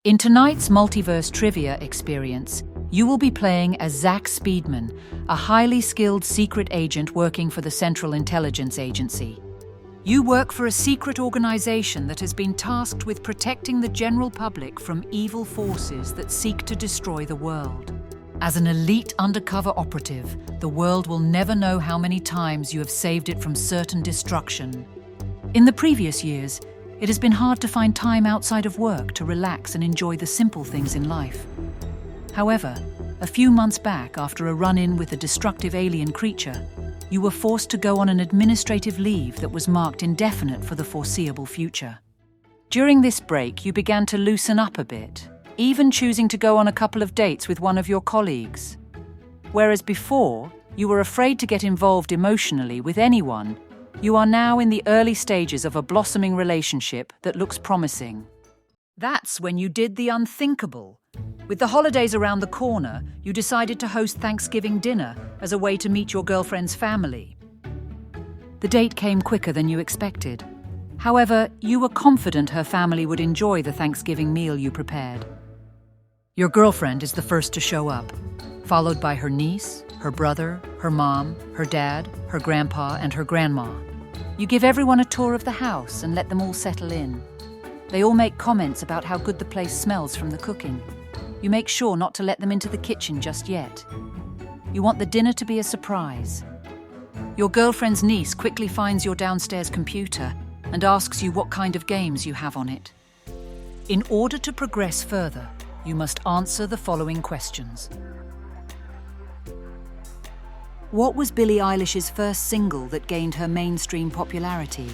In tonight's Multiverse Trivia Experience, you will be playing as Zach Speedman, a highly skilled secret agent working for the Central Intelligence Agency. You work for a secret organization that has been tasked with protecting the general public from evil forces that seek to destroy the world. As an elite undercover operative, the world will never know how many times you have saved it from certain destruction. In the previous years, it has been hard to find time outside of work to relax and enjoy the simple things in life. However, a few months back, after a run-in with a destructive alien creature, you were forced to go on an administrative leave that was marked indefinite for the foreseeable future. During this break, you began to loosen up a bit, even choosing to go on a couple of dates with one of your colleagues. Whereas before, you were afraid to get involved emotionally with anyone, you are now in the early stages of a blossoming relationship that looks promising. That's when you did the unthinkable. With the holidays around the corner, you decided to host Thanksgiving dinner as a way to meet your girlfriend's family. The date came quicker than you expected. However, you were confident her family would enjoy the Thanksgiving meal you prepared. Your girlfriend is the first to show up, followed by her niece, her brother, her mom, her dad, her grandpa, and her grandma. You give everyone a tour of the house and let them all settle in. They all make comments about how good the place smells from the cooking. You make sure not to let them into the kitchen just yet. You want the dinner to be a surprise. Your girlfriend's niece quickly finds your downstairs computer and asks you what kind of games you have on it. In order to progress further, you must answer the following questions. What was Billie Eilish's first single that gained her mainstream popularity?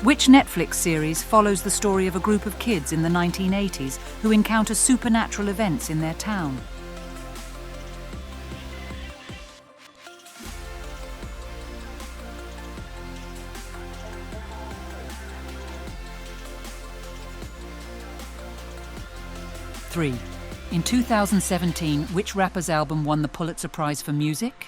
Which Netflix series follows the story of a group of kids in the 1980s who encounter supernatural events in their town? Three. In 2017, which rapper's album won the Pulitzer Prize for Music?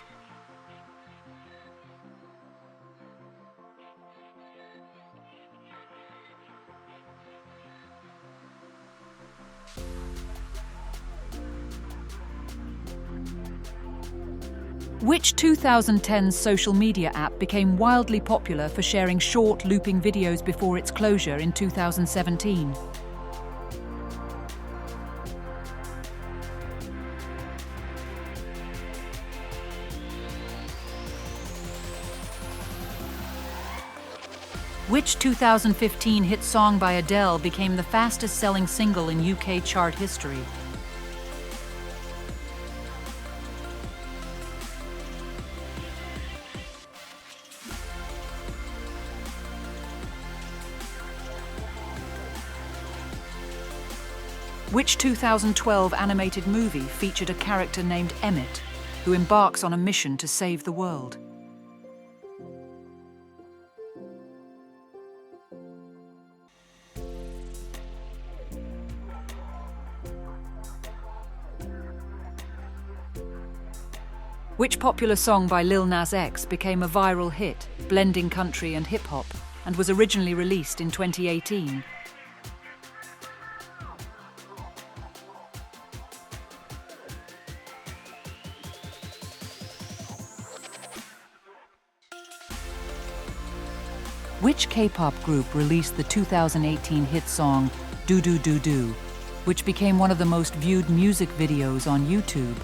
Which 2010 social media app became wildly popular for sharing short, looping videos before its closure in 2017? Which 2015 hit song by Adele became the fastest-selling single in UK chart history? Which 2012 animated movie featured a character named Emmett, who embarks on a mission to save the world? Which popular song by Lil Nas X became a viral hit, blending country and hip-hop, and was originally released in 2018? Which K-pop group released the 2018 hit song Do Do Do Do, which became one of the most viewed music videos on YouTube?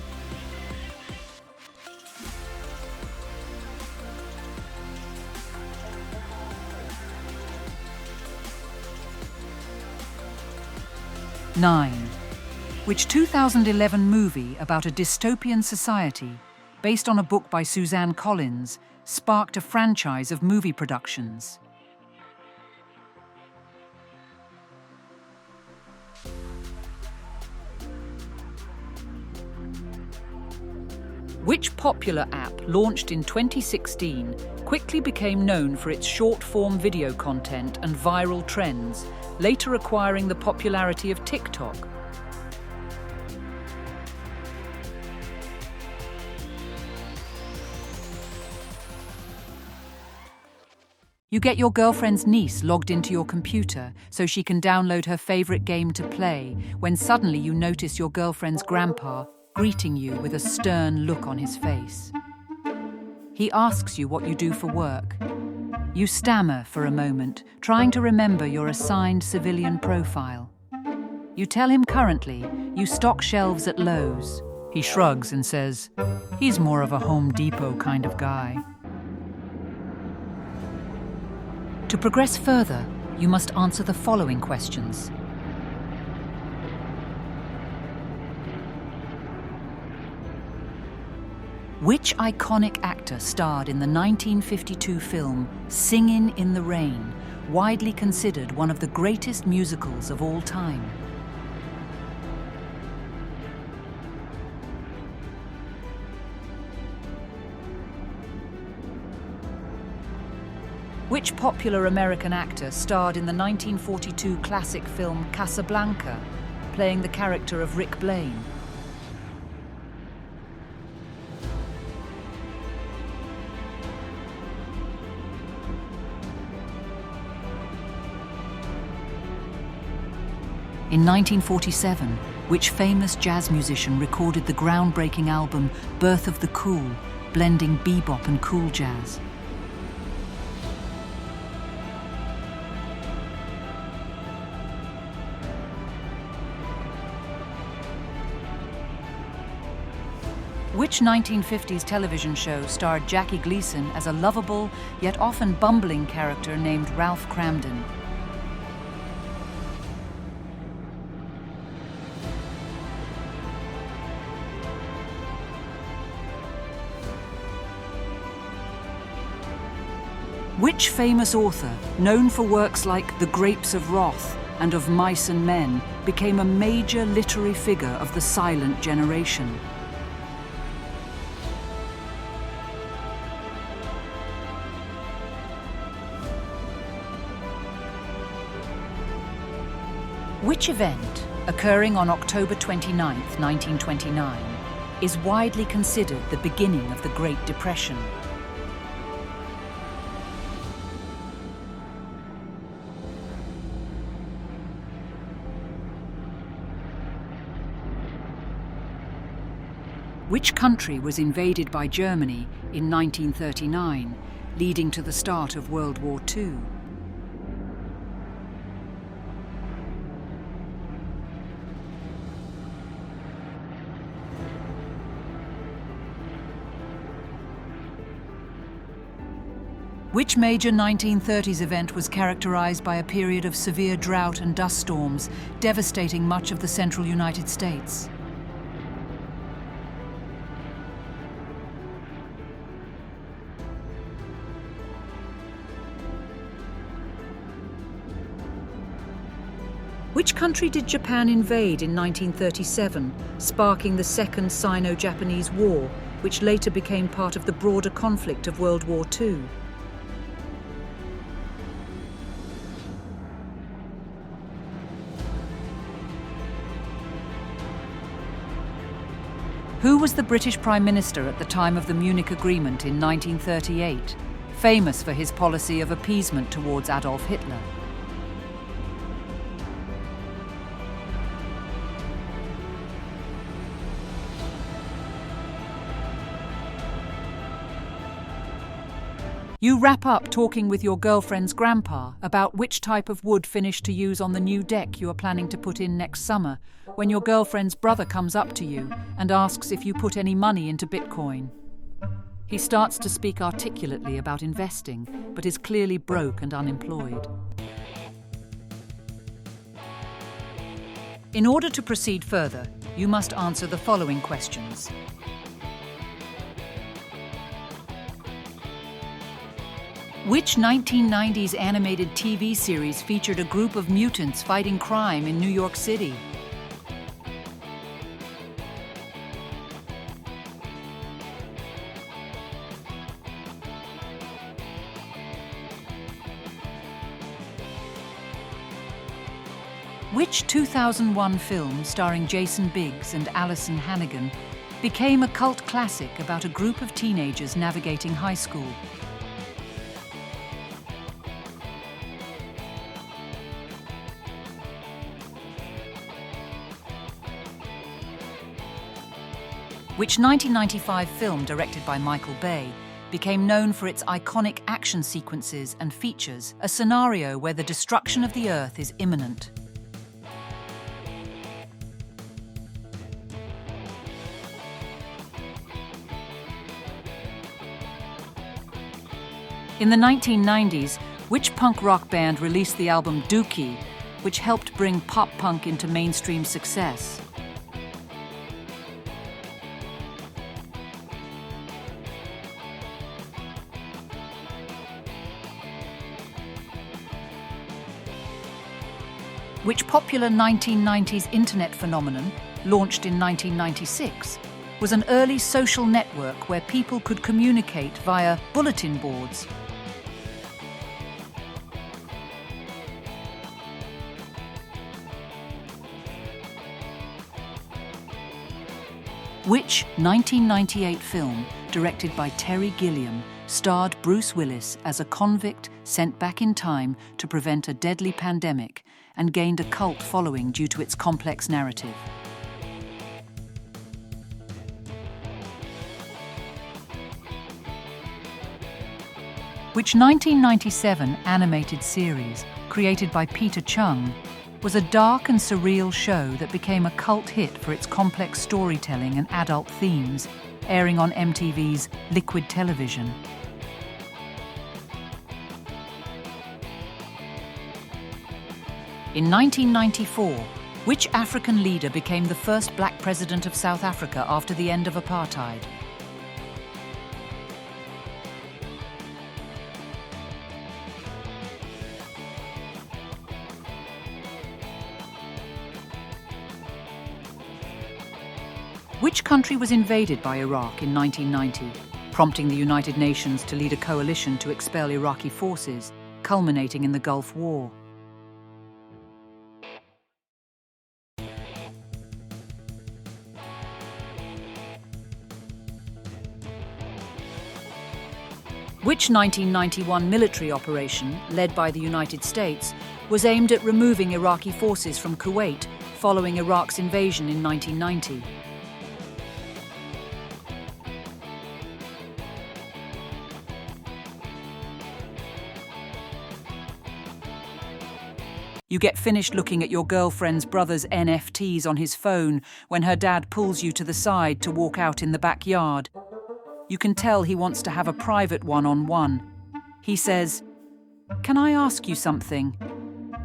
Nine. Which 2011 movie about a dystopian society, based on a book by Suzanne Collins, sparked a franchise of movie productions? Which popular app, launched in 2016, quickly became known for its short-form video content and viral trends, later acquiring the popularity of TikTok. You get your girlfriend's niece logged into your computer so she can download her favorite game to play, when suddenly you notice your girlfriend's grandpa greeting you with a stern look on his face. He asks you what you do for work. You stammer for a moment, trying to remember your assigned civilian profile. You tell him currently you stock shelves at Lowe's. He shrugs and says, he's more of a Home Depot kind of guy. To progress further, you must answer the following questions. Which iconic actor starred in the 1952 film Singin' in the Rain, widely considered one of the greatest musicals of all time? Which popular American actor starred in the 1942 classic film Casablanca, playing the character of Rick Blaine? In 1947, which famous jazz musician recorded the groundbreaking album Birth of the Cool, blending bebop and cool jazz? Which 1950s television show starred Jackie Gleason as a lovable, yet often bumbling character named Ralph Cramden? Which famous author, known for works like The Grapes of Wrath and of Mice and Men, became a major literary figure of the silent generation? Which event, occurring on October 29, 1929, is widely considered the beginning of the Great Depression? Which country was invaded by Germany in 1939, leading to the start of World War II? Which major 1930s event was characterized by a period of severe drought and dust storms, devastating much of the central United States? Which country did Japan invade in 1937, sparking the Second Sino-Japanese War, which later became part of the broader conflict of World War II? Who was the British Prime Minister at the time of the Munich Agreement in 1938, famous for his policy of appeasement towards Adolf Hitler? You wrap up talking with your girlfriend's grandpa about which type of wood finish to use on the new deck you are planning to put in next summer, when your girlfriend's brother comes up to you and asks if you put any money into Bitcoin. He starts to speak articulately about investing, but is clearly broke and unemployed. In order to proceed further, you must answer the following questions. Which 1990s animated TV series featured a group of mutants fighting crime in New York City? Which 2001 film starring Jason Biggs and Alison Hannigan became a cult classic about a group of teenagers navigating high school? Which 1995 film directed by Michael Bay became known for its iconic action sequences and features a scenario where the destruction of the Earth is imminent? In the 1990s, which punk rock band released the album Dookie, which helped bring pop punk into mainstream success? Which popular 1990s internet phenomenon, launched in 1996, was an early social network where people could communicate via bulletin boards? Which 1998 film, directed by Terry Gilliam, starred Bruce Willis as a convict sent back in time to prevent a deadly pandemic and gained a cult following due to its complex narrative? Which 1997 animated series, created by Peter Chung, was a dark and surreal show that became a cult hit for its complex storytelling and adult themes, airing on MTV's Liquid Television? In 1994, which African leader became the first black president of South Africa after the end of apartheid? Which country was invaded by Iraq in 1990, prompting the United Nations to lead a coalition to expel Iraqi forces, culminating in the Gulf War? Which 1991 military operation, led by the United States, was aimed at removing Iraqi forces from Kuwait following Iraq's invasion in 1990? You get finished looking at your girlfriend's brother's NFTs on his phone when her dad pulls you to the side to walk out in the backyard. You can tell he wants to have a private one-on-one. He says, "Can I ask you something?"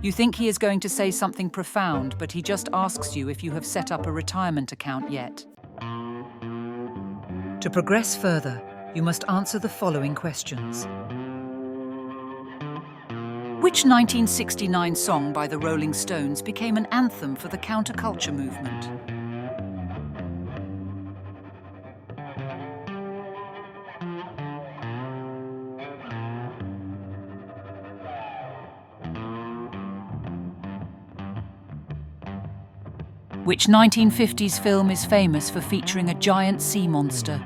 You think he is going to say something profound, but he just asks you if you have set up a retirement account yet. To progress further, you must answer the following questions. Which 1969 song by the Rolling Stones became an anthem for the counterculture movement? Which 1950s film is famous for featuring a giant sea monster?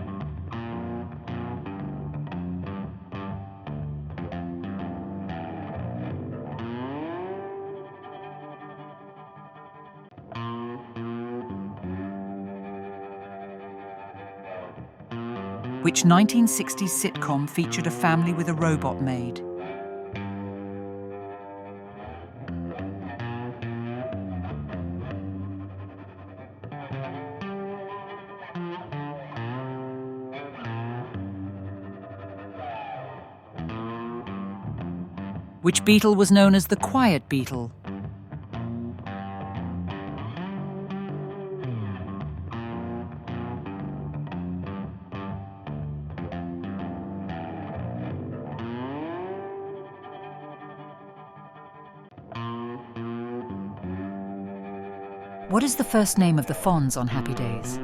Which 1960s sitcom featured a family with a robot maid? Which Beatle was known as the Quiet Beatle? What is the first name of the Fonz on Happy Days?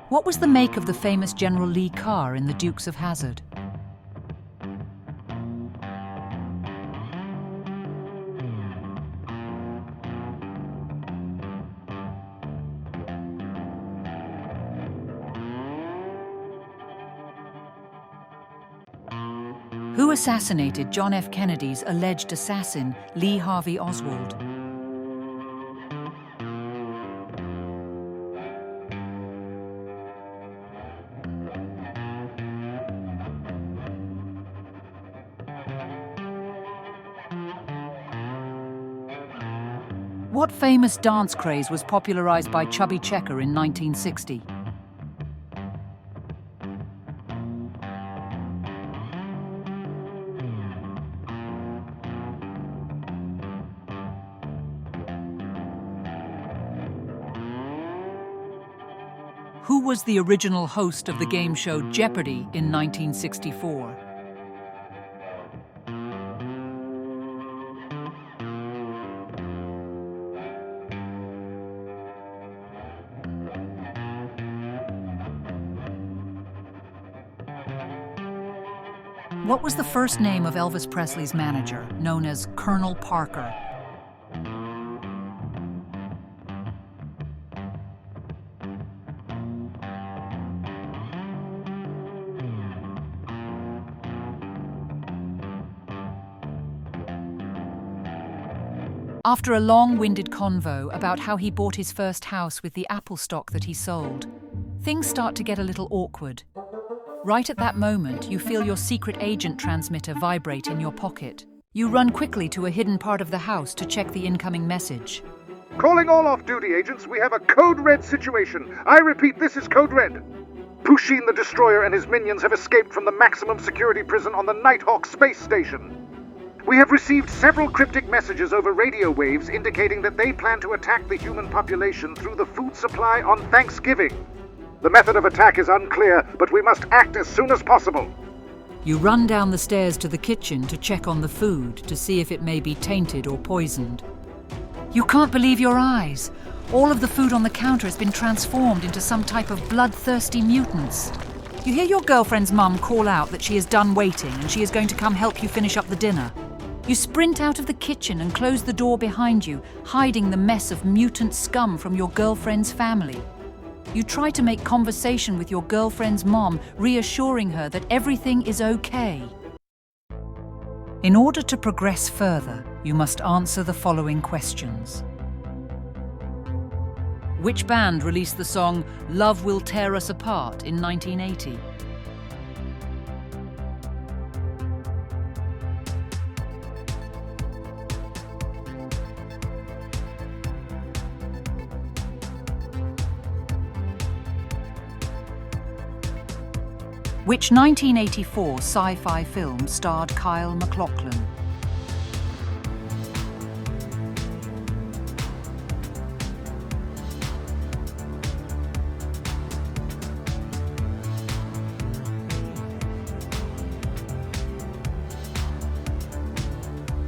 What was the make of the famous General Lee car in The Dukes of Hazzard? Who assassinated John F. Kennedy's alleged assassin, Lee Harvey Oswald? What famous dance craze was popularized by Chubby Checker in 1960? Who was the original host of the game show Jeopardy in 1964? What was the first name of Elvis Presley's manager, known as Colonel Parker? After a long-winded convo about how he bought his first house with the Apple stock that he sold, things start to get a little awkward. Right at that moment, you feel your secret agent transmitter vibrate in your pocket. You run quickly to a hidden part of the house to check the incoming message. Calling all off-duty agents, we have a Code Red situation. I repeat, this is Code Red. Pusheen the Destroyer and his minions have escaped from the maximum security prison on the Nighthawk space station. We have received several cryptic messages over radio waves indicating that they plan to attack the human population through the food supply on Thanksgiving. The method of attack is unclear, but we must act as soon as possible. You run down the stairs to the kitchen to check on the food to see if it may be tainted or poisoned. You can't believe your eyes. All of the food on the counter has been transformed into some type of bloodthirsty mutants. You hear your girlfriend's mum call out that she is done waiting and she is going to come help you finish up the dinner. You sprint out of the kitchen and close the door behind you, hiding the mess of mutant scum from your girlfriend's family. You try to make conversation with your girlfriend's mom, reassuring her that everything is okay. In order to progress further, you must answer the following questions. Which band released the song "Love Will Tear Us Apart" in 1980? Which 1984 sci-fi film starred Kyle MacLachlan?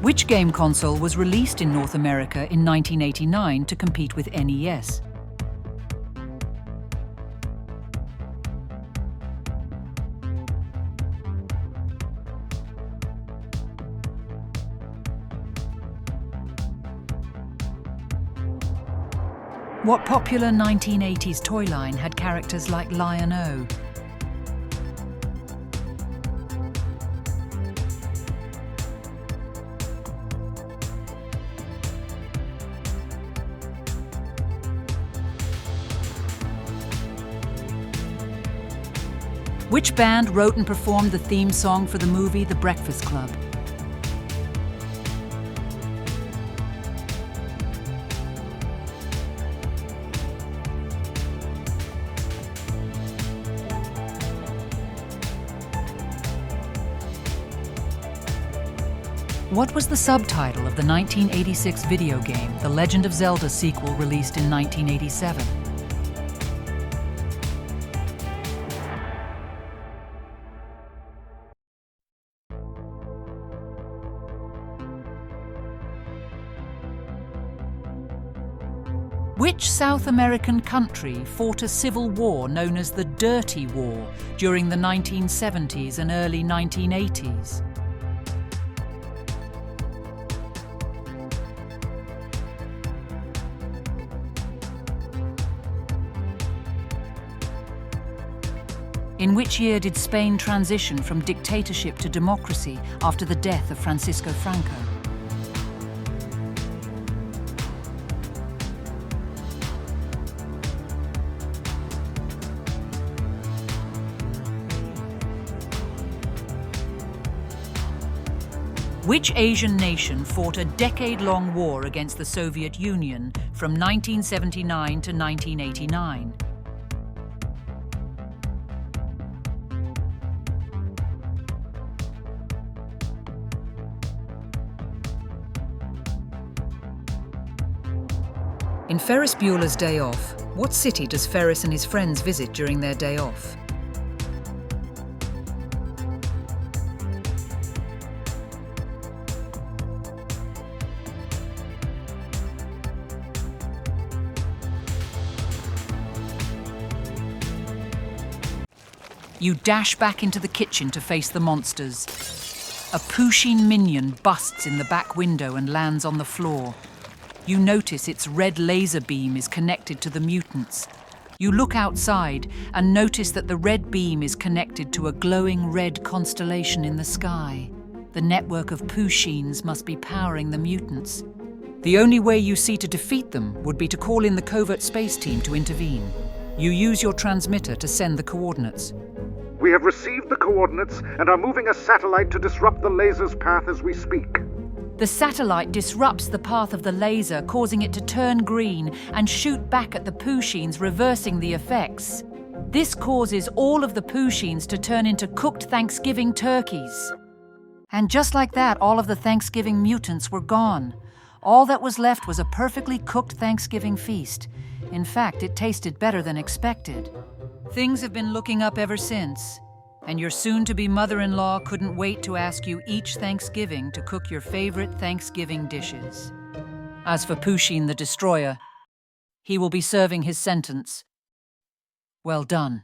Which game console was released in North America in 1989 to compete with NES? What popular 1980s toy line had characters like Lion-O? Which band wrote and performed the theme song for the movie The Breakfast Club? What was the subtitle of the 1986 video game, The Legend of Zelda sequel released in 1987? Which South American country fought a civil war known as the Dirty War during the 1970s and early 1980s? In which year did Spain transition from dictatorship to democracy after the death of Francisco Franco? Which Asian nation fought a decade-long war against the Soviet Union from 1979 to 1989? In Ferris Bueller's Day Off, what city does Ferris and his friends visit during their day off? You dash back into the kitchen to face the monsters. A Pusheen minion busts in the back window and lands on the floor. You notice its red laser beam is connected to the mutants. You look outside and notice that the red beam is connected to a glowing red constellation in the sky. The network of Pusheens must be powering the mutants. The only way you see to defeat them would be to call in the covert space team to intervene. You use your transmitter to send the coordinates. We have received the coordinates and are moving a satellite to disrupt the laser's path as we speak. The satellite disrupts the path of the laser, causing it to turn green and shoot back at the Pusheens, reversing the effects. This causes all of the Pusheens to turn into cooked Thanksgiving turkeys. And just like that, all of the Thanksgiving mutants were gone. All that was left was a perfectly cooked Thanksgiving feast. In fact, it tasted better than expected. Things have been looking up ever since. And your soon-to-be mother-in-law couldn't wait to ask you each Thanksgiving to cook your favorite Thanksgiving dishes. As for Pusheen the Destroyer, he will be serving his sentence. Well done.